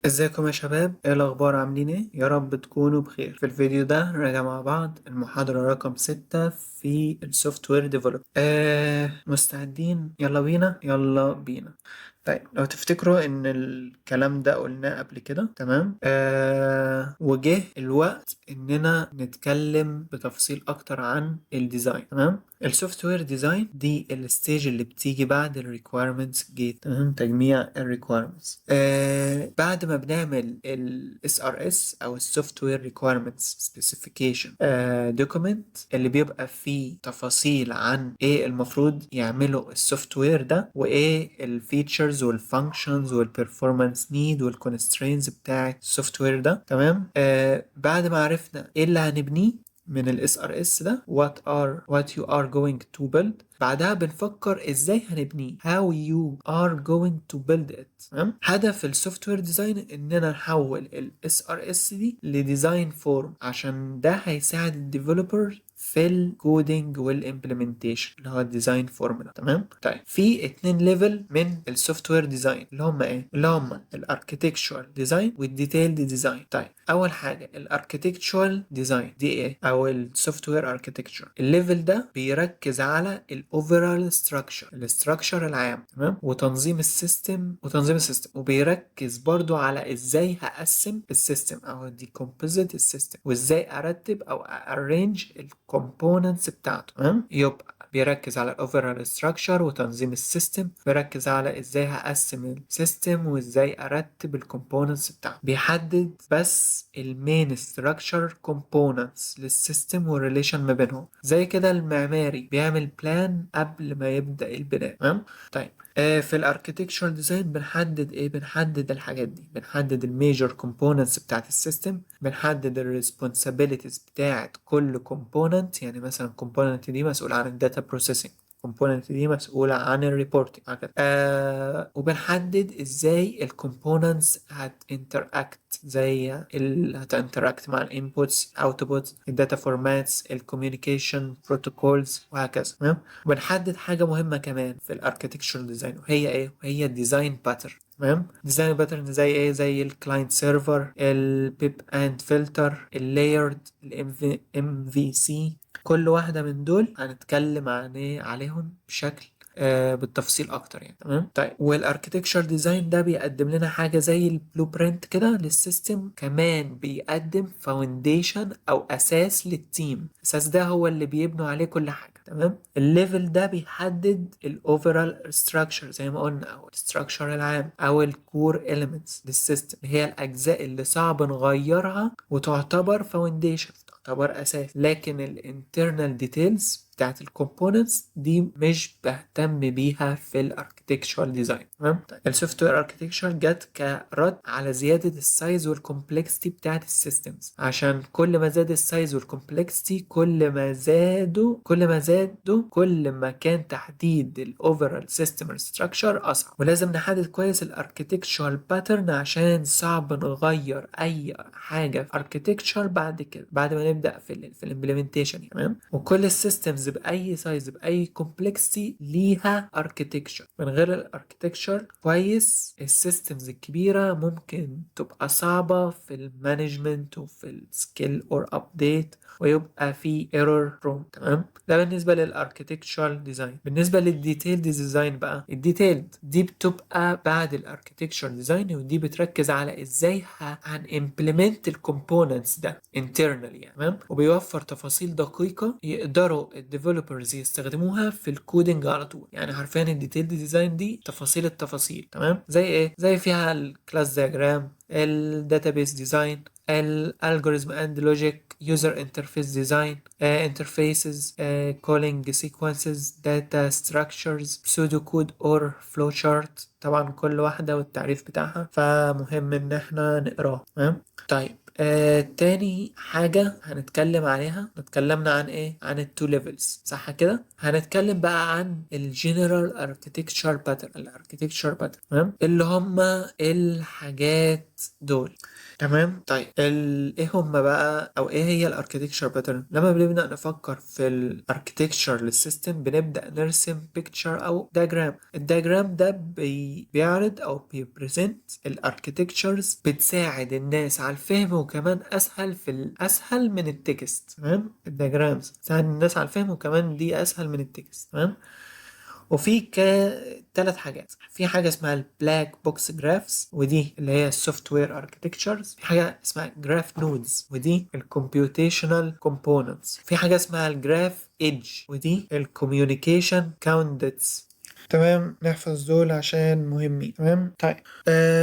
ازيكم يا شباب، ايه الاخبار؟ عاملين ايه؟ يا رب تكونوا بخير. في الفيديو ده راجع مع بعض المحاضرة رقم 6 في السوفت وير ديفلوب. مستعدين؟ يلا بينا يلا بينا. طيب، لو تفتكروا ان الكلام ده قلناه قبل كده، تمام؟ وجه الوقت اننا نتكلم بتفصيل اكتر عن الديزاين. تمام؟ السوفت وير ديزاين دي الستيج اللي بتيجي بعد الريكويرمنتس جيت، تمام؟ تجميع الريكويرمنتس. بعد ما بنعمل ال SRS او السوفت وير Requirements Specification دوكيمنت اللي بيبقى فيه تفاصيل عن ايه المفروض يعمله السوفت وير ده، وايه الفيتشرز والفانكشنز والبرفورمانس نيد والكونسترينز بتاع السوفت وير ده. تمام؟ بعد ما عرفنا ايه اللي هنبنيه من ال SRS ده، what you are going to build، بعدها بنفكر ازاي هنبنيه، how you are going to build it. تمام؟ هدف السوفت وير ديزاين اننا نحول ال SRS دي لديزاين فورم، عشان ده هيساعد الديفلوبر في الكودينج والامبلمنتيشن اللي هو الديزاين فورمولا. تمام؟ طيب، في 2 ليفل من السوفت وير ديزاين اللي هم ايه؟ اللي هم الاركتكتشوال ديزاين والديتيلد ديزاين. طيب، اول حاجه الاركتكتشوال ديزاين دي ايه؟ او السوفت وير اركتكتشر. الليفل ده بيركز على الاوفرال ستراكشر، الاستراكشر العام، تمام؟ وتنظيم السيستم، وبيركز برضو على ازاي هقسم السيستم او ديكومبوزيت السيستم، وازاي ارتب او ارينج الكومبوننتس بتاعته. تمام؟ يبقى بيركز على الاوفرال ستراكشر وتنظيم السيستم، بيركز على ازاي هقسم السيستم وازاي ارتب الكومبوننتس بتاعته، بيحدد بس المين ستراكشر كومبوننتس للسيستم والريليشن ما بينهم. زي كده المعماري بيعمل بلان قبل ما يبدأ البناء. تمام؟ طيب، في الاركتكتشر ديزاين بنحدد ايه؟ بنحدد الحاجات دي، بنحدد الميجر كومبوننتس بتاعت السيستم، بنحدد الريسبونسابيلتيز بتاعت كل كومبوننت. يعني مثلا الكومبوننت دي مسؤول عن الداتا بروسيسنج، الكومبوننت دي مسؤولة عن الريبورتنج، هكذا. وبنحدد ازاي الكومبوننتس هتinteract، زي هتinteract مع الانبوتس اوتبوتس، الداتا فورماتس، الكوميونيكيشن بروتوكولز، وهكذا. تمام؟ وبنحدد حاجة مهمة كمان في الاركتكتشر ديزاين، وهي ايه؟ وهي الديزاين باترن. تمام؟ ديزاين باترن زي ايه؟ زي الكلاينت سيرفر، البيب اند فلتر، اللايرد، الام في سي. كل واحدة من دول هنتكلم عن ايه عليهم بشكل بالتفصيل اكتر يعني. تمام؟ طيب، والاركتكتشر ديزاين ده بيقدم لنا حاجه زي البلو برنت كده للسيستم، كمان بيقدم فاونديشن او اساس للتيم. الاساس ده هو اللي بيبنوا عليه كل حاجه. تمام؟ الليفل ده بيحدد الاوفرال ستراكشر زي ما قلنا، او الستراكشر العام، او الكور اليمنتس للسيستم، اللي هي الاجزاء اللي صعب نغيرها وتعتبر فاونديشن، تعتبر اساس. لكن الانترنال ديتيلز بتاعت الكومبوننتس دي مش بهتم بيها في الاركتكتشوال ديزاين. تمام؟ السوفت وير اركتكتشر جت كرد على زياده السايز والكومبلكسيتي بتاعت السيستمز، عشان كل ما زاد السايز والكومبلكسيتي كل ما كان تحديد الاوفرال سيستم ستراكشر اصعب. ولازم نحدد كويس الاركتكتشوال باترن، عشان صعب نغير اي حاجه في اركتكتشر بعد كده، بعد ما نبدا في الامبلمنتيشن. تمام؟ وكل السيستمز باي سايز باي كومبلكسيتي ليها اركتكتشر. من غير الاركتكتشر كويس، السيستمز الكبيره ممكن تبقى صعبه في المانجمنت وفي السكيل اور ابديت، ويبقى في ايرور برون. تمام؟ ده بالنسبه للاركتكتشرال ديزاين. بالنسبه للديتيلد ديزاين بقى، الديتيلد دي بتبقى بعد الاركتكتشر ديزاين، ودي بتركز على ازاي هنimplement الكومبوننتس ده internally يعني. تمام؟ وبيوفر تفاصيل دقيقه يقدروا الديفلوبرز يستخدموها في الكودينج على طول. يعني حرفيا الديتيلد ديزاين دي تفاصيل التفاصيل. تمام؟ زي ايه؟ زي فيها الكلاس دياجرام، الداتابيس ديزاين، الالجوريزم اند لوجيك، يوزر انترفيس ديزاين، انترفيسز، كولينج سيكونسز، داتا ستراكشرز، pseudo كود اور فلو شارت. طبعا كل واحده والتعريف بتاعها، فمهم ان احنا نقراه. تمام؟ طيب، تاني حاجة هنتكلم عليها، اتكلمنا عن ايه؟ عن التو ليفلز، صح كده؟ هنتكلم بقى عن الجنرال اركتكتشر باترن، الاركتكتشر باترن. تمام؟ اللي هما الحاجات دول. تمام. طيب ايه هم بقى او ايه هي الاركتكتشر باترن؟ لما بنبدا نفكر في الاركتكتشر للسيستم بنبدا نرسم بيكتشر او دياجرام. الدياجرام ده بيعرض او بيبريزنت الاركتكتشرز، بتساعد الناس على الفهم وكمان اسهل في الاسهل من التكست. تمام. الدياجرامز تساعد الناس على الفهم وكمان دي اسهل من التكست. تمام. وفي ثلاث حاجات. في حاجة اسمها البلاك بوكس جرافس ودي اللي هي السوفت وير اركتكتشرز. في حاجة اسمها جراف نودز ودي الكمبيوتيشنال كومبوننتس. في حاجة اسمها الجراف ايدج ودي الكوميونيكيشن كاوندتس. تمام. نحفظ دول عشان مهمين. تمام. طيب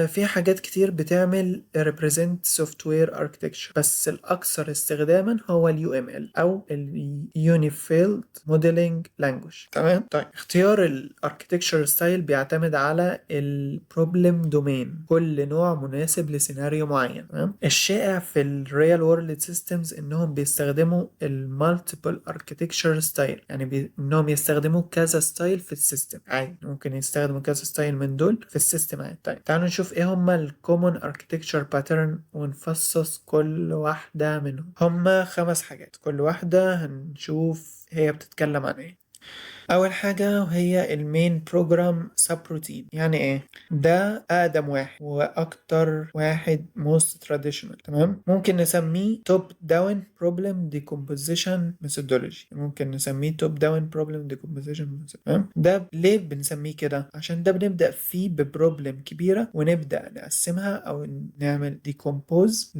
في حاجات كتير بتعمل represent software architecture بس الأكثر استخداما هو ال UML أو ال Unified Modeling Language. تمام. طيب اختيار ال architecture style بيعتمد على ال problem domain، كل نوع مناسب لسيناريو معين. تمام. الشائع في ال real world systems إنهم بيستخدموا ال multiple architecture style، يعني إنهم يستخدموا كذا ستايل في السيستم عادي. ممكن يستخدموا كذا ستايل من دول في السيستم عادي. طيب تعالوا نشوف ايه هما الكومون اركتكتشر باترن ونفصص كل واحدة منهم. هما 5 حاجات، كل واحدة هنشوف هي بتتكلم عن ايه. اول حاجه وهي المين بروجرام سب روتين. يعني ايه؟ ده اقدم واحد واكتر واحد موست تراديشنال. تمام. ممكن نسميه توب داون بروبلم ديكومبوزيشن ميثودولوجي. ممكن نسميه توب داون بروبلم ديكومبوزيشن. تمام. ده ليه بنسميه كده؟ عشان ده بنبدا فيه ببروبلم كبيره ونبدا نقسمها او نعمل ديكومبوز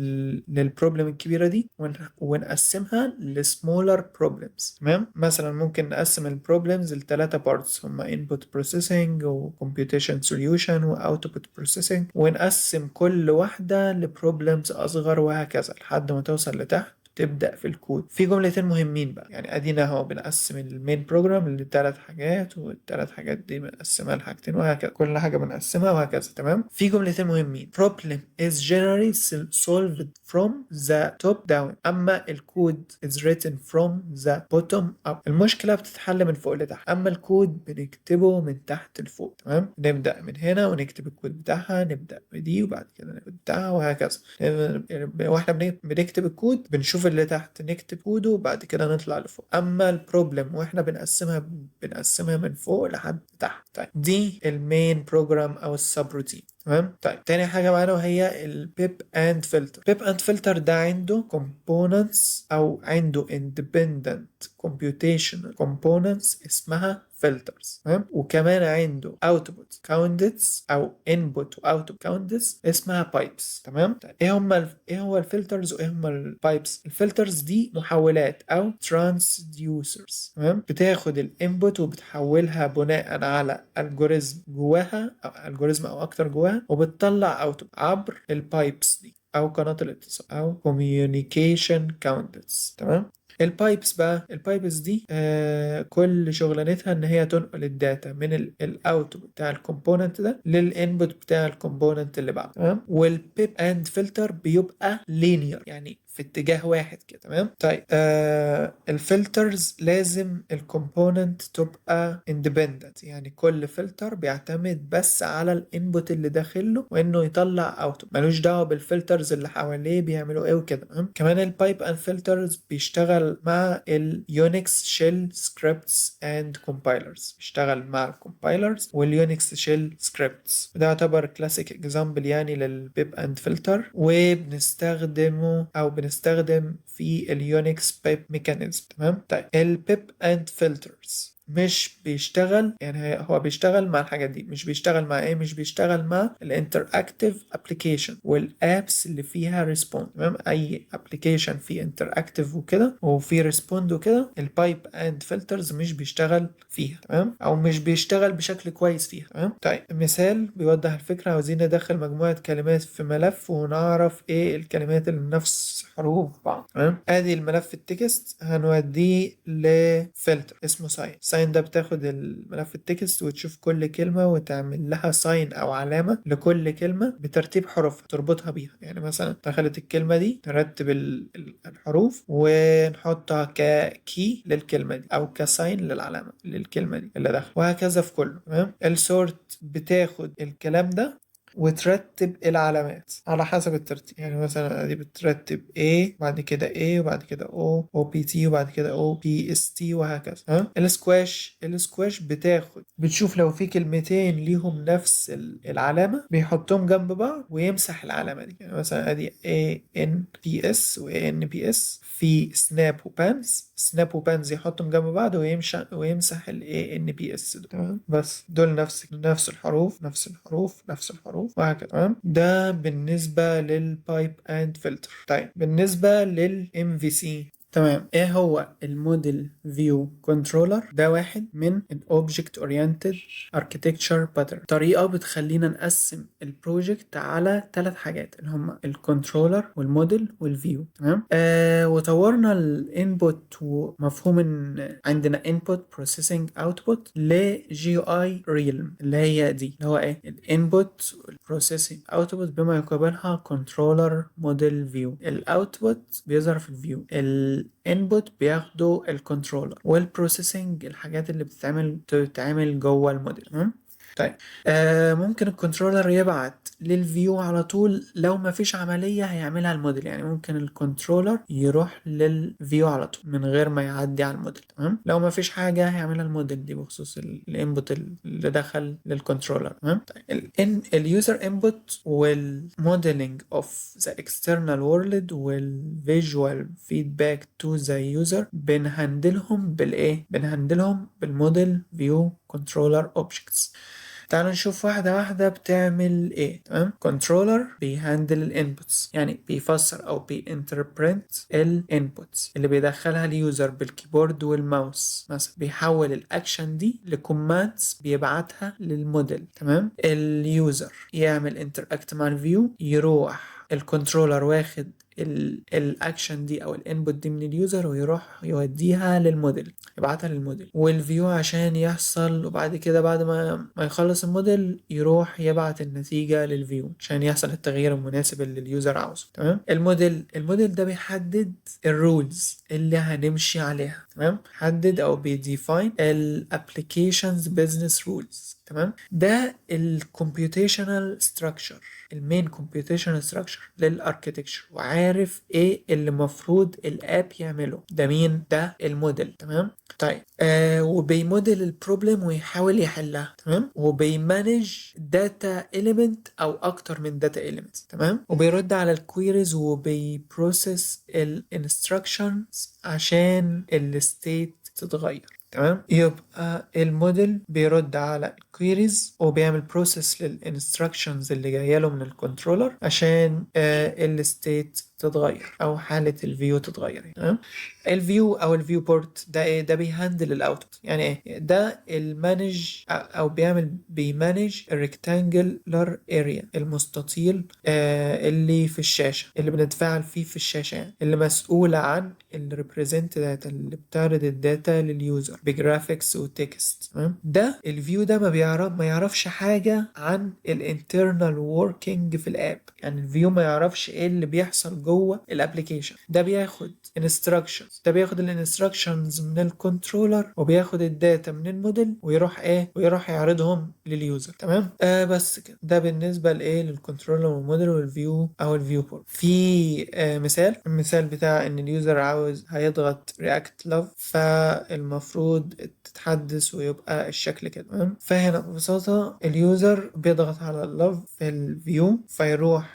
للبروبلم الكبيره دي ونقسمها لسمولر بروبلمز. تمام. مثلا ممكن نقسم البروبلمز لثلاثة بارتس، هما input processing و computation solution و output processing، ونقسم كل واحدة لبروبلمز أصغر وهكذا لحد ما توصل لتحت تبدأ في الكود. في جملتين مهمين بقى، يعني ادينا اهو بنقسم المين بروجرام لثلاث حاجات والثلاث حاجات دي بنقسمها لحاجتين وهكذا، كل حاجة بنقسمها وهكذا. تمام. في جملتين مهمين. problem is generally solved from the top down اما الكود is written from the bottom up. المشكلة بتتحل من فوق لتحت اما الكود بنكتبه من تحت لفوق. تمام. نبدأ من هنا ونكتب الكود بتاعها، نبدأ بدي وبعد كده نكتب بتاعها وهكذا. واحنا بنكتب الكود بنشوف اللي تحت نكتب كوده وبعد كده نطلع لفوق. اما البروبلم واحنا بنقسمها من فوق لحد تحت. طيب دي المين بروجرام او السب روتين. تمام. طيب تاني حاجة معانا وهي البيب اند فلتر. بيب اند فلتر ده عنده components او عنده independent computational components اسمها filters. تمام. وكمان عنده output counts او input و output counts اسمها pipes. تمام. طيب ايه هو الفلترز وايه هم البايبس؟ الفلترز دي محولات او transducers. تمام. بتاخد الانبوت وبتحولها بناء على الجوريزم جواها او الجوريزم او اكتر جواها وبتطلع اوتبوت عبر البايبس دي او قناة الاتصال او communication conduits. تمام. البايبس دي كل شغلانتها ان هي تنقل الداتا من الاوتبوت بتاع الكومبوننت ده للانبوت بتاع الكومبوننت اللي بعده. تمام. والبيب اند فلتر بيبقى لينير يعني في اتجاه واحد كده. تمام. طيب الفلترز لازم الكومبوننت تبقى اندبندنت، يعني كل فلتر بيعتمد بس على الانبوت اللي داخله وانه يطلع اوتبوت، ملوش دعوه بالفلترز اللي حواليه بيعملوا ايه وكده. كمان البايب اند فلترز بيشتغل مع اليونكس شيل سكريبتس اند كومبايلرز، بيشتغل مع الكومبايلرز واليونكس شيل سكريبتس. ده يعتبر كلاسيك اكزامبل يعني للبيب اند فلتر وبنستخدمه او بنستخدم في اليونكس بيب ميكانيزم. تمام. طيب البيب اند فلترز مش بيشتغل، يعني هو بيشتغل مع الحاجات دي، مش بيشتغل مع ايه؟ مش بيشتغل مع الانتراكتيف ابلكيشن والابس اللي فيها ريسبوند. تمام. اي ابلكيشن فيه انتراكتيف وكده وفيه ريسبوند وكده البايب اند فلترز مش بيشتغل فيها. تمام. او مش بيشتغل بشكل كويس فيها. تمام. طيب مثال بيوضح الفكره. عاوزين ندخل مجموعه كلمات في ملف ونعرف ايه الكلمات اللي نفس حروف بعض. تمام. ادي الملف التكست هنوديه لفلتر اسمه ساين. ده بتاخد الملف التكست وتشوف كل كلمة وتعمل لها ساين او علامة لكل كلمة بترتيب حروفها تربطها بيها. يعني مثلا دخلت الكلمة دي نرتب الحروف ونحطها ككي للكلمة دي او كساين للعلامة للكلمة دي اللي دخل وهكذا في كله. تمام. السورت بتاخد الكلام ده وترتب العلامات على حسب الترتيب. يعني مثلا ادي بترتب A بعد كده A وبعد كده O OPT وبعد كده OPST وهكذا. ها السكواش بتشوف لو في كلمتين ليهم نفس العلامة بيحطهم جنب بعض ويمسح العلامة دي. يعني مثلا ادي ANPS و ANPS في سناب وبانز يحطهم جنب بعض ويمسح ال ANPS دول. تمام، بس دول نفس الحروف وهكذا. تمام، ده بالنسبة للبايب اند فلتر. طيب بالنسبة لل MVC، تمام، ايه هو الموديل فيو كنترولر؟ ده واحد من الاوبجكت اورينتد اركيتكتشر باترن، طريقه بتخلينا نقسم البروجكت على 3 حاجات اللي هم الكنترولر والموديل والفيو. تمام، وطورنا الانبوت، ومفهوم ان عندنا انبوت بروسيسنج اوتبوت لجي اي ريلم، اللي هي دي اللي هو ايه الانبوت والبروسيسنج اوتبوت بما يقابلها كنترولر موديل فيو. الاوتبوت بيظهر في الفيو، الانبوت بياخده الكنترولر، والبروسيسنج الحاجات اللي بتتعمل جوه الموديل. تمام. طيب ممكن الكنترولر يبعت للفيو على طول لو ما فيش عملية هيعملها الموديل. يعني ممكن الكنترولر يروح للفيو على طول من غير ما يعدي على الموديل. تمام، لو ما فيش حاجة هيعملها الموديل دي بخصوص الانبوت اللي دخل للكنترولر. تمام. طيب اليوزر انبوت والموديلنج اوف ذا external world والفيجوال فيدباك تو ذا يوزر بنهندلهم بالموديل فيو كنترولر اوبجكتس. تعالوا نشوف واحدة واحدة بتعمل ايه. تمام، كنترولر بيهندل الانبوتس، يعني بيفسر او بيانتربرنت الانبوتس اللي بيدخلها اليوزر بالكيبورد والماوس. مثلا بيحول الاكشن دي لكوماندز بيبعتها للموديل. تمام، اليوزر يعمل انتراكت مع الفيو، يروح الكنترولر واخد الاكشن دي او الانبوت دي من اليوزر ويروح يوديها للموديل، يبعتها للموديل والفيو عشان يحصل، وبعد كده بعد ما يخلص الموديل يروح يبعت النتيجة للفيو عشان يحصل التغيير المناسب اللي اليوزر عاوزه. تمام، الموديل ده بيحدد الرولز اللي هنمشي عليها. تمام، حدد او بيديفاين الابليكيشنز بزنس رولز. تمام، ده الكمبيوتيشنال ستراكشر، المين كمبيوتيشنال ستراكشر للاركيتكتشر، وعارف ايه اللي المفروض الاب يعمله. ده مين؟ ده الموديل. تمام. طيب وبيموديل البروبلم ويحاول يحلها. تمام، وبيمانج داتا اليمنت او اكتر من داتا اليمنت. تمام، وبيرد على الكويريز وبيبروسس الانستراكشنز عشان الستيت تتغير. تمام، يبقى الموديل بيرد على الكويريز وبيعمل بروسيس للانستراكشنز اللي جايه له من الكنترولر عشان الستيت تتغير او حاله الفيو تتغير. تمام، الفيو او الفيو بورت ده ايه؟ ده بيهندل الاوتبوت. يعني ايه ده؟ المانج او بيمانج الريكتانجلر اريا، المستطيل اللي في الشاشه، اللي بنتفاعل فيه في الشاشه، يعني اللي مسؤوله عن الريبريزنت داتا، اللي بتعرض الداتا لليوزر بجرافيكس وتكست. تمام، ده الفيو ده ما يعرفش حاجه عن الانترنال وركينج في الاب. يعني الفيو ما يعرفش ايه اللي بيحصل جوه الابليكيشن. ده بياخد الانستراكشنز من الكنترولر وبياخد الداتا من الموديل ويروح يعرضهم لليوزر. تمام، بس كده. ده بالنسبه للكنترولر والموديل والفيو او الفيو بورت. في المثال بتاع ان اليوزر عاوز هيضغط رياكت لاف، فالمفروض تتحدث ويبقى الشكل كده. تمام، فهنا ببساطه اليوزر بيضغط على اللاف في الفيو، فيروح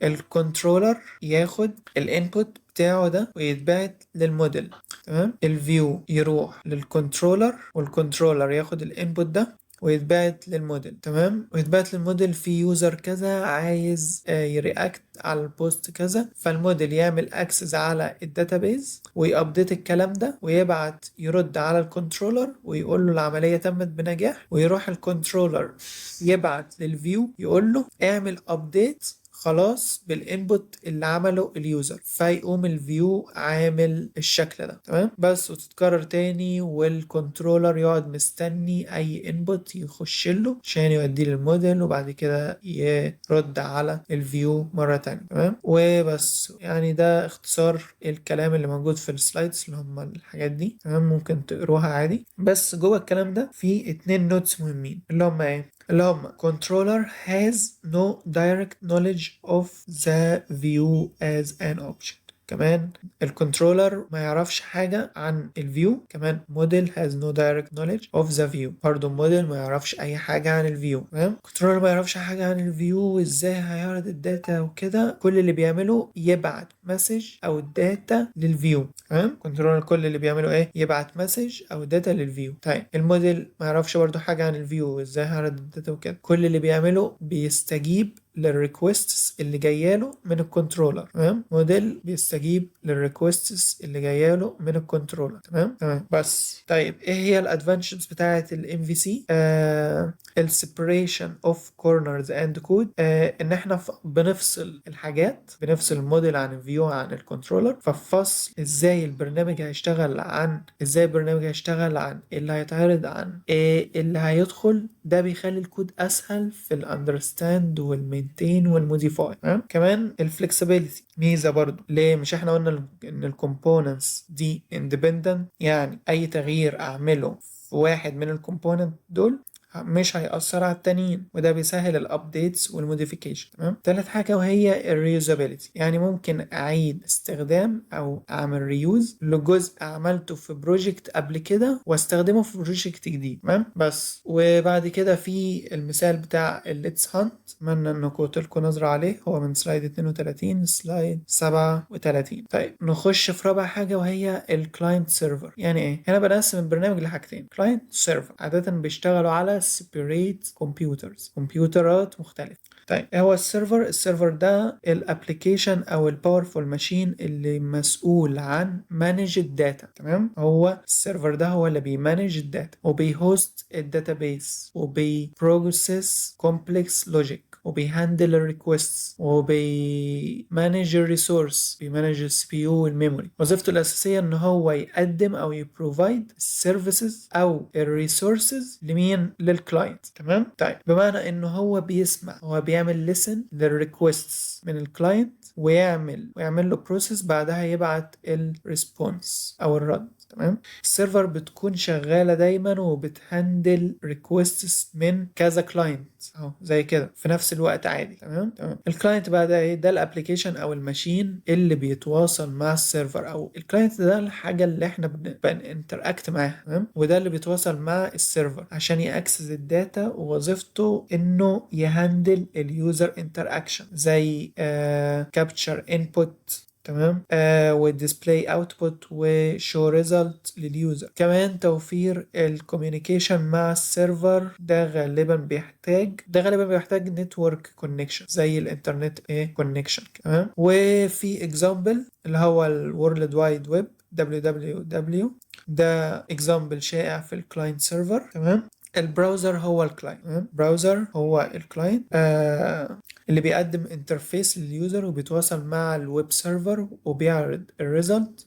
الكنترولر ياخد الانبوت بتاعه ده ويتبعت للموديل. تمام، الفيو يروح للكنترولر والكنترولر ياخد الانبوت ده ويتبعت للموديل. تمام، ويتبعت للموديل في يوزر كذا عايز يرياكت على البوست كذا، فالموديل يعمل اكسس على الداتابيز ويابديت الكلام ده يرد على الكنترولر ويقول له العملية تمت بنجاح، ويروح الكنترولر يبعت للفيو يقول له اعمل ابديت خلاص بالانبوت اللي عمله اليوزر، فيقوم الفيو عامل الشكل ده. تمام، بس وتتكرر تاني والكنترولر يقعد مستني اي انبوت يخش له عشان يوديه للموديل وبعد كده يرد على الفيو مرة تانية. تمام، وبس. يعني ده اختصار الكلام اللي موجود في السلايدز اللي هم الحاجات دي. تمام، ممكن تقروها عادي. بس جوه الكلام ده في 2 نوتس مهمين اللي هم ايه؟ اللي هم controller has no direct knowledge of the view as an object. كمان الكنترولر ما يعرفش حاجة عن الفيو. كمان موديل has no direct knowledge of the view. برضه موديل ما يعرفش أي حاجة عن الفيو. تمام. الكنترولر ما يعرفش حاجة عن الفيو وازاي هيعرض الداتا وكده. كل اللي بيعمله يبعت مسج أو الداتا للفيو. تمام. الكنترولر كل اللي بيعمله ايه؟ يبعت مسج أو داتا للفيو. طيب الموديل ما يعرفش برضه حاجة عن الفيو وازاي هيعرض الداتا وكده. كل اللي بيعمله بيستجيب للريكوستس اللي جاياله من الكنترولر. تمام. موديل بيستجيب للريكوستس اللي جاياله من الكنترولر. تمام. بس طيب ايه هي الادفانتجز بتاعه الام في سي؟ السيبريشن اوف كورنرز اند كود. ان احنا بنفصل الحاجات، بنفصل الموديل عن الفيو عن الكنترولر. ففصل ازاي البرنامج هيشتغل عن اللي هيتعرض عن ايه اللي هيدخل. ده بيخلي الكود اسهل في الاندرستاند والمينتين والموديفاي. كمان الفلكسبيليتي ميزه برضو. ليه؟ مش احنا قلنا ان الكومبوننتس دي اندبندنت، يعني اي تغيير اعمله في واحد من الكومبوننت دول مش هيأثر على التانيين، وده بيسهل الابديتس والموديفيكيشن. تمام. تالت حاجة وهي الريوزابيلتي، يعني ممكن اعيد استخدام او اعمل ريوز لجزء عملته في بروجكت قبل كده واستخدمه في بروجكت جديد. تمام. بس وبعد كده في المثال بتاع الليتس هانت، اتمنى انكم تلقوا نظرة عليه، هو من سلايد 32 سلايد 37. طيب نخش في رابع حاجة وهي الكلاينت سيرفر. يعني ايه؟ هنا بنقسم البرنامج لحاجتين. كلاينت سيرفر عادة بيشتغلوا على separate computers، كمبيوترات مختلفة. طيب ايه هو السيرفر؟ السيرفر ده الابليكيشن او الباورفول ماشين اللي مسؤول عن مانج الداتا. تمام. هو السيرفر ده هو اللي بيمانج الداتا وبيهوست الداتابيس وبيبروسيس كومبلكس لوجيك وبيهندل الريكوستس وبيمانج الريسورس، بيمانج السي بي يو والميموري. وظيفته الاساسيه ان هو يقدم او يبروفايد السيرفيسز او الريسورسز لمين؟ للكلاينت. تمام. طيب بمعنى انه هو بيسمع، هو بيعمل ليسن للريكوستس من الكلاينت ويعمل له بروسيس، بعدها يبعت الريسبونس او الرد. تمام. السيرفر بتكون شغاله دايما وبتهندل ريكوستس من كذا كلاينت اهو زي كده في نفس الوقت عادي. تمام. الكلاينت بقى ده ايه؟ ده الابلكيشن او الماشين اللي بيتواصل مع السيرفر، او الكلاينت ده الحاجه اللي احنا بنتراكت معاها. تمام. وده اللي بيتواصل مع السيرفر عشان ياكسس الداتا، ووظيفته انه يهندل اليوزر انتراكشن زي كابتشر انبوت. تمام. والديسبلاي اوتبوت وشو ريزلت لليوزر. كمان توفير الكوميونيكيشن مع السيرفر، ده غالبا بيحتاج نتورك كونكشن زي الانترنت كونكشن. تمام. وفي اكزامبل اللي هو الورلد وايد ويب www، ده اكزامبل شائع في الكلاينت سيرفر. تمام. البراوزر هو الكلاينت اللي بيقدم انترفيس لليوزر وبيتواصل مع الويب سيرفر وبيعرض الريزلت.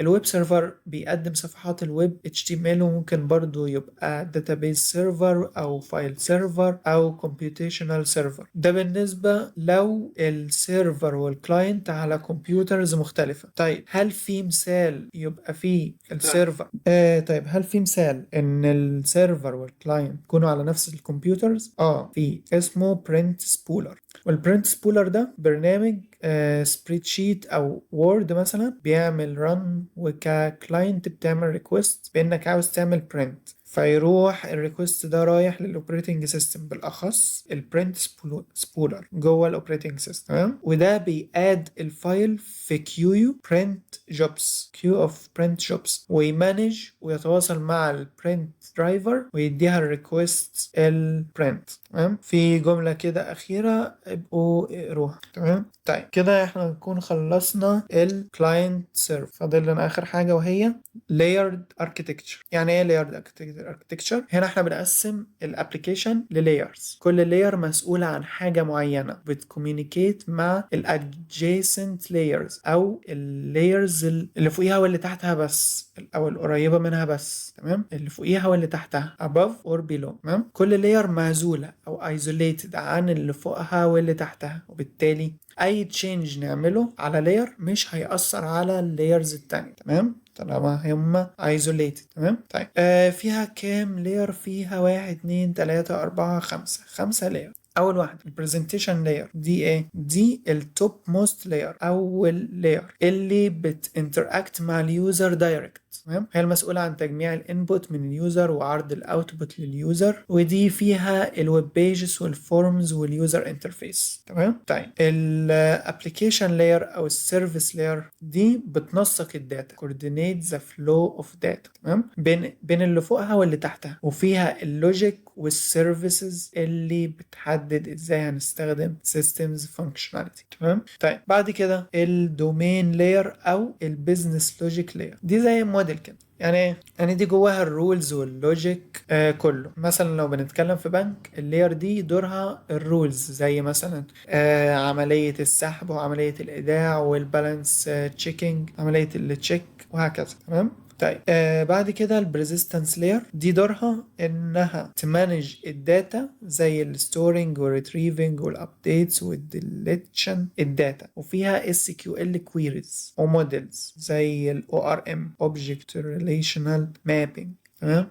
الويب سيرفر بيقدم صفحات الويب HTML، وممكن برضو يبقى داتابيز سيرفر او فايل سيرفر او كومبيوتيشنال سيرفر. ده بالنسبة لو السيرفر والكلاينت على كمبيوترز مختلفة. طيب هل في مثال يبقى فيه السيرفر طيب هل في مثال ان السيرفر والكلاينت يكونوا على نفس الكمبيوترز؟ في، اسمه برنت سبولر. والبرنت سبولر ده برنامج سبريد شيت او وورد مثلا بيعمل رن، وككلاينت بتعمل ريكوست بانك عاوز تعمل برنت، فيروح الريكوست ده رايح للاوبريتنج سيستم، بالاخص البرنت سبولر جوه الاوبريتنج سيستم. تمام. وده بياد الفايل في كيو اوف برنت جوبز ويمانج ويتواصل مع البرنت درايفر ويديها الريكوست البرنت. تمام. في جمله كده اخيره ابقوا اقروها. تمام. طيب كده احنا نكون خلصنا الكلاينت سيرف. فاضل لنا اخر حاجه وهي layered architecture. يعني ايه layered architecture؟ هنا احنا بنقسم الابلكيشن للايرز، كل لاير مسؤولة عن حاجة معينة بتكوميونيكيت مع الادجيسنت layers او اللايرز اللي فوقيها واللي تحتها بس، او القريبة منها بس. تمام. اللي فوقيها واللي تحتها above or below. تمام. كل لاير معزولة او isolated عن اللي فوقها واللي تحتها، وبالتالي اي تشينج نعمله على لاير مش هيأثر على اللايرز التانية. تمام. طالما هما isolated. تمام. طيب فيها كام layer؟ فيها 1 2 3 4 5 layer. اول واحده البرزنتيشن لاير دي ايه؟ دي التوب موست لاير، اول لاير اللي بتinteract مع اليوزر دايركت. تمام. هي المسؤوله عن تجميع الانبوت من اليوزر وعرض الاوتبوت لليوزر، ودي فيها الويب بيجز والفورمز واليوزر انترفيس. تمام. طيب الابلكيشن لاير او السيرفيس لاير دي بتنسق الداتا coordinate the flow of data. تمام. بين اللي فوقها واللي تحتها، وفيها اللوجيك والسيرفيسز اللي بتحدد ازاي هنستخدم systems functionality. تمام. طيب بعد كده الدومين لاير او البيزنس لوجيك لاير، دي زي موديل كده. يعني دي جواها الرولز واللوجيك كله. مثلا لو بنتكلم في بنك، اللاير دي دورها الرولز، زي مثلا عملية السحب وعملية الإيداع والبالانس تشيكينج، عملية التشيك وهكذا. تمام. طيب بعد كده البريزيستنس لاير، دي دورها انها تمانج الداتا زي الستورنج والريتريفنج والابديتس والديليشن الداتا، وفيها اس كيو ال كويريز وموديلز زي الاو ار ام اوبجكت ريليشنال مابينج.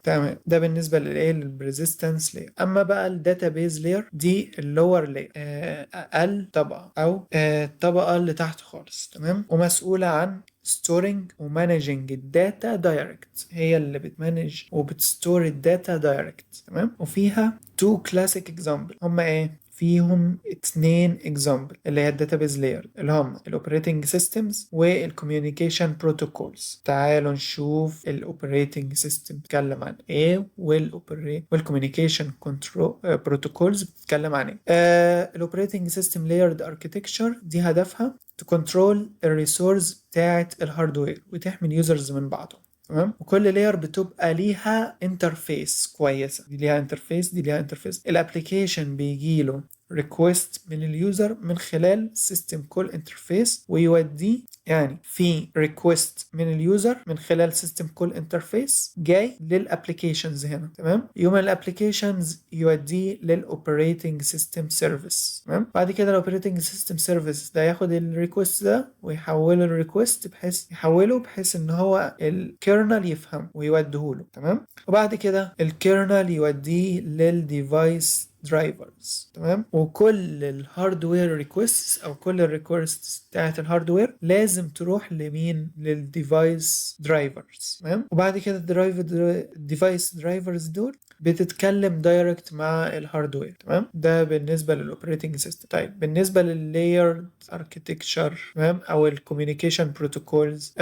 تمام. ده بالنسبه للبريزيستنس لاير. اما بقى الداتابيز لاير، دي اللور لاير، اقل طبقه او الطبقه اللي تحت خالص. تمام. ومسؤوله عن storing ومانجنج الداتا دايركت، هي اللي بتمانج وبتستور الداتا دايركت. تمام. وفيها تو كلاسيك اكزامبل، هما ايه؟ فيهم 2 اكزامبل اللي هي الداتابيز لاير، اللي هم الاوبريتنج سيستمز والكوميونيكيشن بروتوكولز. تعالوا نشوف الاوبريتنج سيستم بتتكلم عن ايه والكوميونيكيشن كنترول بروتوكولز بتتكلم عن ايه. الاوبريتنج سيستم لايرد اركيتكتشر دي هدفها تكنترول الريسورس بتاعه الهاردوير وتحمي اليوزرز من بعضهم. تمام. وكل لاير بتبقى ليها انترفيس كويسه، دي ليها انترفيس دي ليها انترفيس. الابلكيشن بيجي له ريكوست من اليوزر من خلال سيستم كول انترفيس ويوديه، يعني في ريكوست من اليوزر من خلال سيستم كول انترفيس جاي للابلكيشنز هنا. تمام. يوم الابلكيشنز يوديه للاوبريتنج سيستم سيرفيس. تمام. بعد كده الاوبريتنج سيستم سيرفيس ده ياخد الريكوست ده ويحوله الريكوست بحيث ان هو الكيرنل يفهم ويوديه له. تمام. وبعد كده الكيرنل يوديه للديفايس درايفرز. تمام. وكل الهاردوير ريكويستس او كل الريكويستس بتاعت الهاردوير لازم تروح لمين؟ للديفايس درايفرز. تمام. وبعد كده الديفايس درايفرز دول بتتكلم دايركت مع الهاردوير. تمام. ده بالنسبه للاوبريتنج سيستم. طيب بالنسبه لللايرد اركيتكتشر، تمام، او الكوميونيكيشن بروتوكولز،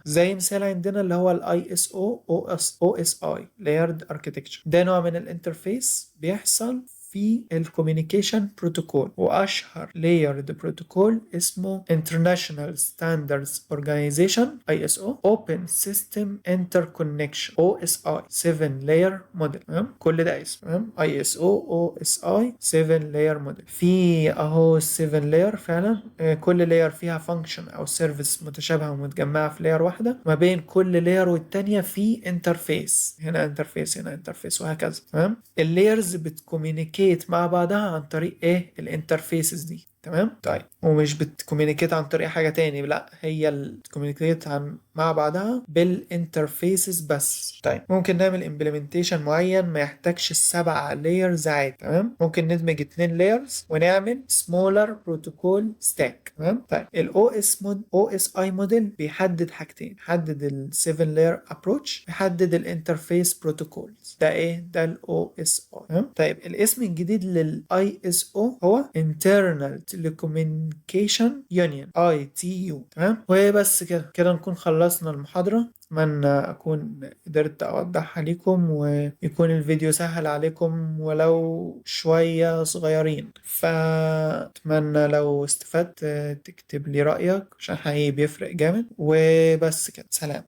زي مثال عندنا اللي هو الاي اس او اس اي لايرد اركيتكتشر. ده نوع من الانترفيس بيحصل في الكوميونيكيشن بروتوكول، واشهر لايرد بروتوكول اسمه International Standards Organization ISO Open System Interconnection OSI 7 layer model. تمام. كل ده اسم. تمام. ISO OSI 7 layer model. في اهو 7 layer فعلا، كل لاير فيها فانكشن او سيرفيس متشابهه ومتجمعه في لاير واحده. ما بين كل لاير والتانيه في انترفيس، هنا انترفيس هنا انترفيس وهكذا. تمام. اللايرز بتكوميونيكيت مع بعضها عن طريق ايه؟ الانترفيسز دي. تمام. طيب ومش بتكوميونيكيت عن طريق حاجه تاني، لا، هي بتكوميونيكيت مع بعضها بالانترفيسز بس. طيب ممكن نعمل امبلمنتيشن معين ما يحتاجش السبع لايرز عادي. تمام. ممكن ندمج 2 لايرز ونعمل سمولر بروتوكول ستاك. تمام. طيب الاو اس اي موديل بيحدد حاجتين، بيحدد ال7 لاير ابروتش، بيحدد الانترفيس بروتوكولز. ده ايه؟ ده الاو اس اي. تمام. طيب الاسم الجديد للاي اس او هو Internal Telecommunication Union ITU. تمام. وبس كده نكون خلصنا المحاضرة. أتمنى أكون قدرت أوضحها لكم ويكون الفيديو سهل عليكم ولو شوية صغيرين. فأتمنى لو استفدت تكتب لي رأيك عشان حقيقي بيفرق جامد. وبس كده، سلام.